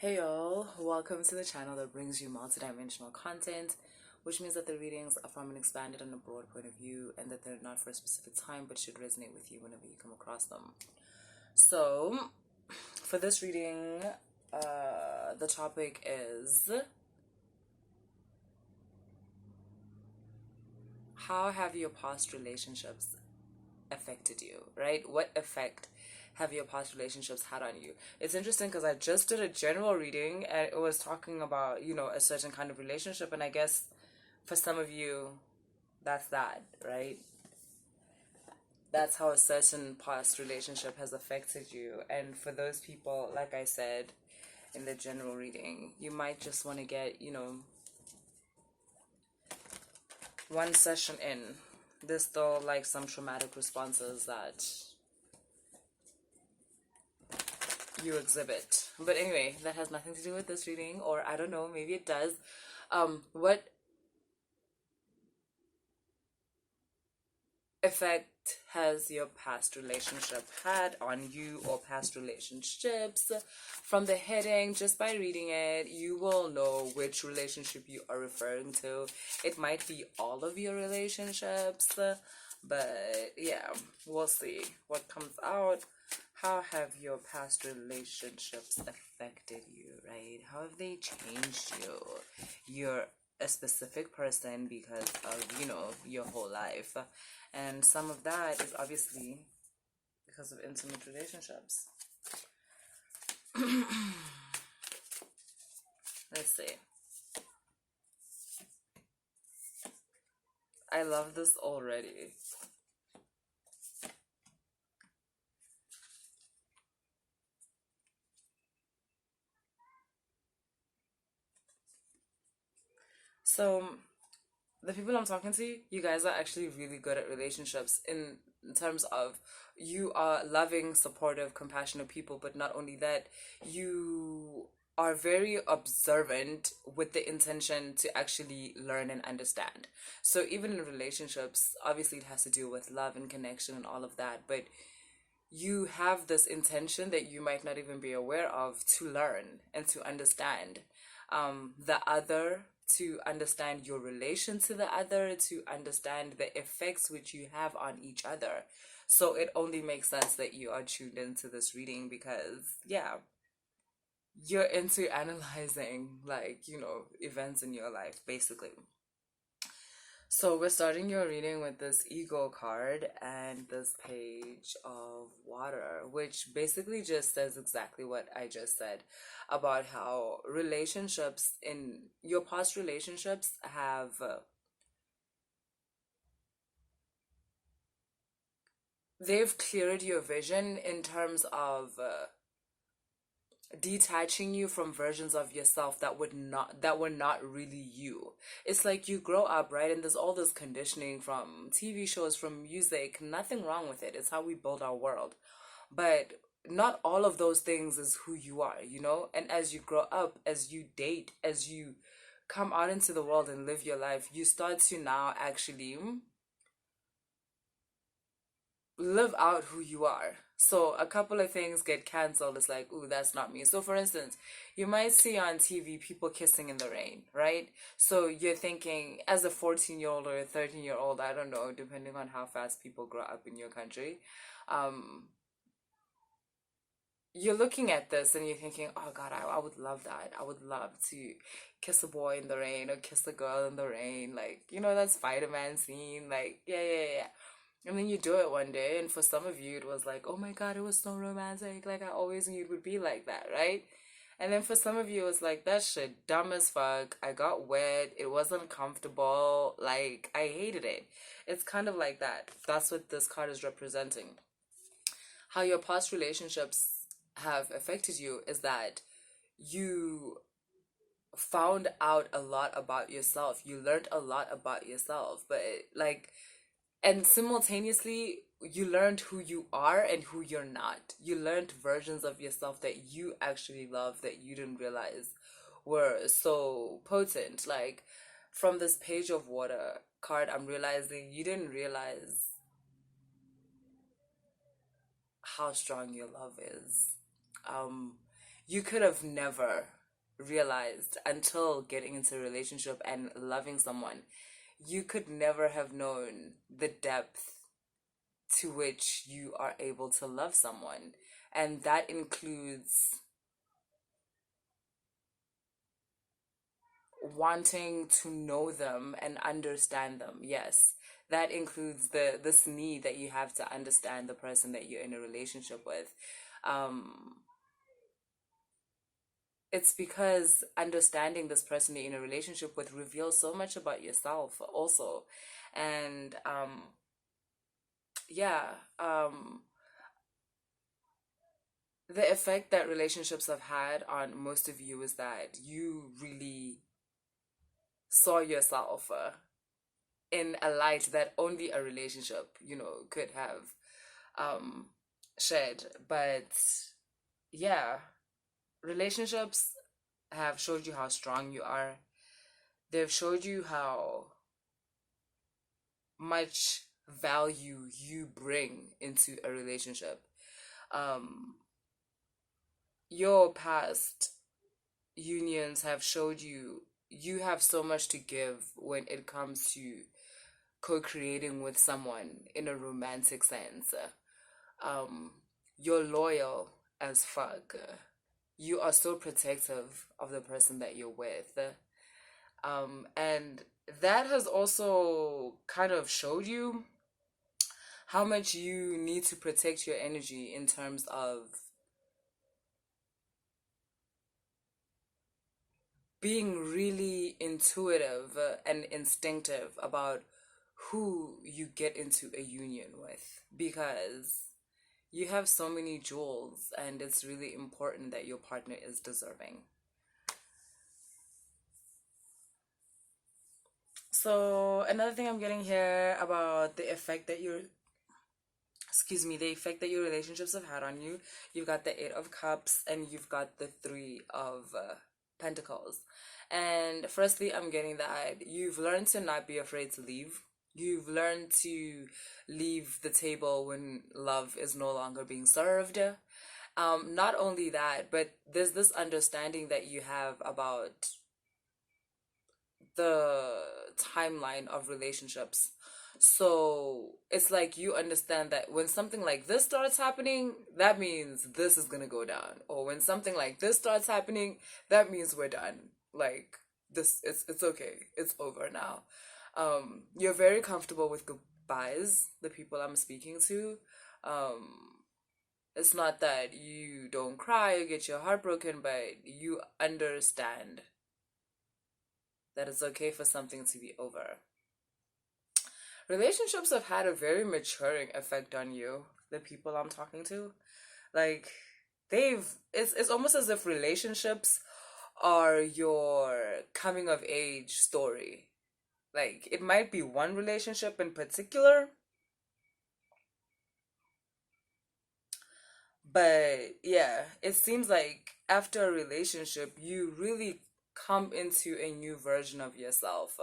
Hey y'all, welcome to the channel that brings you multidimensional content, which means that the readings are from an expanded and a broad point of view and that they're not for a specific time but should resonate with you whenever you come across them. So, for this reading, the topic is how have your past relationships affected you, right? What effect have your past relationships had on you? It's interesting because I just did a general reading and it was talking about, a certain kind of relationship. And I guess for some of you, that's that, right? That's how a certain past relationship has affected you. And for those people, like I said in the general reading, you might just want to get, one session in. There's still like some traumatic responses that you exhibit. But anyway, that has nothing to do with this reading, or I don't know, maybe it does. What effect has your past relationship had on you or past relationships? From the heading, just by reading it, you will know which relationship you are referring to. It might be all of your relationships, but yeah, we'll see what comes out. How have your past relationships affected you, right? How have they changed you? You're a specific person because of, your whole life. And some of that is obviously because of intimate relationships. Let's see. I love this already. So, the people I'm talking to, you guys are actually really good at relationships in terms of you are loving, supportive, compassionate people, but not only that, you are very observant with the intention to actually learn and understand. So even in relationships, obviously it has to do with love and connection and all of that, but you have this intention that you might not even be aware of to learn and to understand the other, to understand your relation to the other, to understand the effects which you have on each other. So it only makes sense that you are tuned into this reading because, yeah, you're into analyzing, like, events in your life, basically. So we're starting your reading with this ego card and this page of water, which basically just says exactly what I just said about how relationships in your past relationships have they've cleared your vision in terms of detaching you from versions of yourself that were not really you. It's like you grow up, right? And there's all this conditioning from TV shows, from music, nothing wrong with it. It's how we build our world. But not all of those things is who you are, And as you grow up, as you date, as you come out into the world and live your life, you start to now actually live out who you are. So a couple of things get canceled. It's like, ooh, that's not me. So for instance, you might see on TV people kissing in the rain, right? So you're thinking, as a 14-year-old or a 13-year-old, I don't know, depending on how fast people grow up in your country, you're looking at this and you're thinking, oh God, I would love that. I would love to kiss a boy in the rain or kiss a girl in the rain. Like, that Spider-Man scene. Like, yeah. And then you do it one day, and for some of you, it was like, oh my God, it was so romantic. Like, I always knew it would be like that, right? And then for some of you, it's like, that shit dumb as fuck. I got wet. It wasn't comfortable. Like, I hated it. It's kind of like that. That's what this card is representing. How your past relationships have affected you is that you found out a lot about yourself. You learned a lot about yourself, but like, and simultaneously you learned who you are and who you're not. You learned versions of yourself that you actually love that you didn't realize were so potent. Like, from this page of water card, I'm realizing you didn't realize how strong your love is. um you could have never realized until getting into a relationship and loving someone. You could never have known the depth to which you are able to love someone. And that includes wanting to know them and understand them. Yes. That includes this need that you have to understand the person that you're in a relationship with. Um, it's because understanding this person that you're in a relationship with reveals so much about yourself also. And yeah, the effect that relationships have had on most of you is that you really saw yourself in a light that only a relationship, could have um, shed. But yeah, relationships have showed you how strong you are. They've showed you how much value you bring into a relationship. Um, your past unions have showed you have so much to give when it comes to co-creating with someone in a romantic sense. Um, you're loyal as fuck. You are so protective of the person that you're with. And that has also kind of showed you how much you need to protect your energy in terms of being really intuitive and instinctive about who you get into a union with, because you have so many jewels and it's really important that your partner is deserving. So another thing I'm getting here about the effect that your relationships have had on you. You've got the Eight of Cups and you've got the Three of Pentacles. And firstly, I'm getting that you've learned to not be afraid to leave. You've learned to leave the table when love is no longer being served. Not only that, but there's this understanding that you have about the timeline of relationships. So it's like you understand that when something like this starts happening, that means this is gonna go down. Or when something like this starts happening, that means we're done. Like this, it's okay. It's over now. You're very comfortable with goodbyes, the people I'm speaking to. It's not that you don't cry or get your heart broken, but you understand that it's okay for something to be over. Relationships have had a very maturing effect on you, the people I'm talking to. Like it's almost as if relationships are your coming of age story. Like it might be one relationship in particular, but yeah, it seems like after a relationship you really come into a new version of yourself.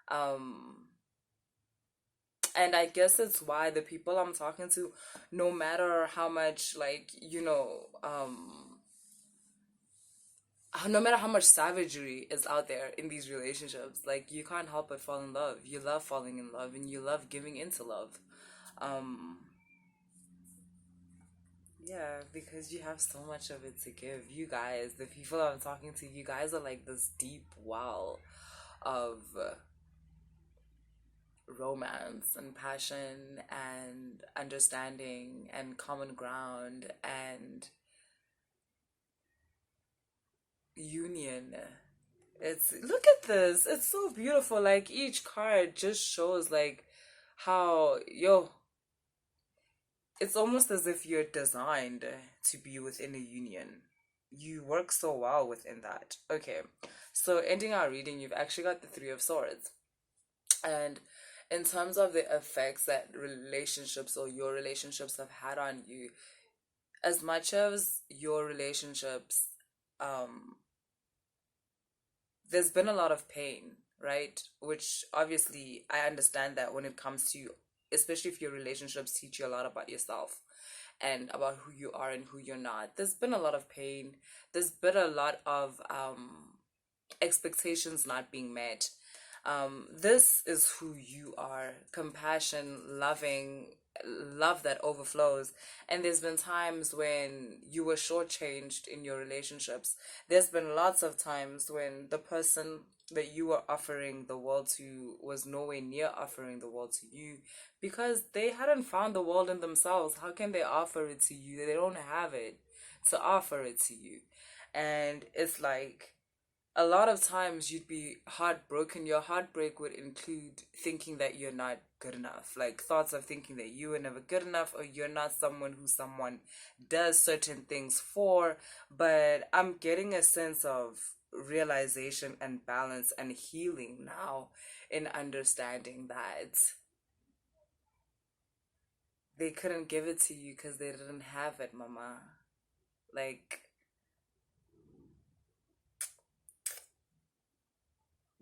Um and I guess it's why the people I'm talking to, no matter how much, like, no matter how much savagery is out there in these relationships, like, you can't help but fall in love. You love falling in love and you love giving into love. Um, yeah, because you have so much of it to give. You guys, the people I'm talking to, you guys are like this deep well of romance and passion and understanding and common ground and union. It's look at this. It's so beautiful. Like each card just shows like how it's almost as if you're designed to be within a union. You work so well within that. Okay. So ending our reading, you've actually got the Three of Swords. And in terms of the effects that relationships or your relationships have had on you, as much as your relationships, um, there's been a lot of pain, right? Which obviously I understand that when it comes to, especially if your relationships teach you a lot about yourself. and about who you are and who you're not. There's been a lot of pain. There's been a lot of expectations not being met. This is who you are: compassion, loving, love that overflows. And there's been times when you were shortchanged in your relationships. There's been lots of times when the person that you were offering the world to was nowhere near offering the world to you because they hadn't found the world in themselves. How can they offer it to you? They don't have it to offer it to you. And it's like, a lot of times you'd be heartbroken. Your heartbreak would include thinking that you're not good enough, like thoughts of thinking that you were never good enough or you're not someone who someone does certain things for. But I'm getting a sense of realization and balance and healing now in understanding that they couldn't give it to you because they didn't have it, mama. Like,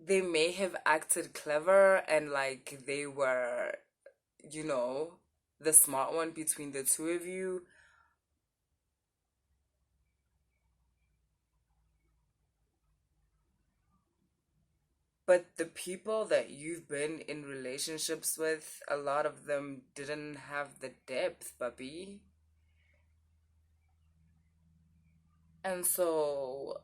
they may have acted clever and like they were, you know, the smart one between the two of you, but the people that you've been in relationships with, a lot of them didn't have the depth, puppy. And so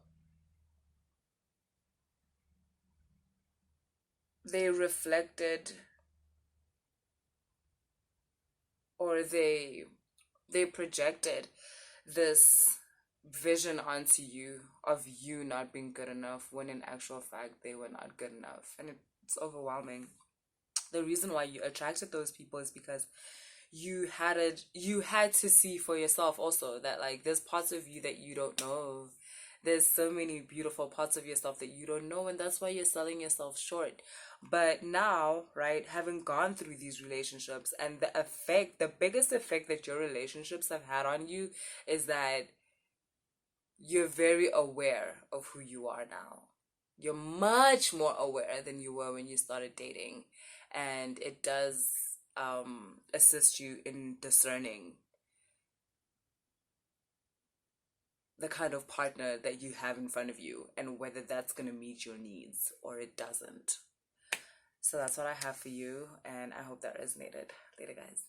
they reflected, or they projected this vision onto you of you not being good enough when in actual fact they were not good enough, and it's overwhelming. The reason why you attracted those people is because you had to see for yourself also that like there's parts of you that you don't know. There's so many beautiful parts of yourself that you don't know, and that's why you're selling yourself short. But now, right, having gone through these relationships, and the biggest effect that your relationships have had on you is that you're very aware of who you are now. You're much more aware than you were when you started dating. And it does assist you in discerning the kind of partner that you have in front of you and whether that's going to meet your needs or it doesn't. So that's what I have for you, and I hope that resonated. Later, guys.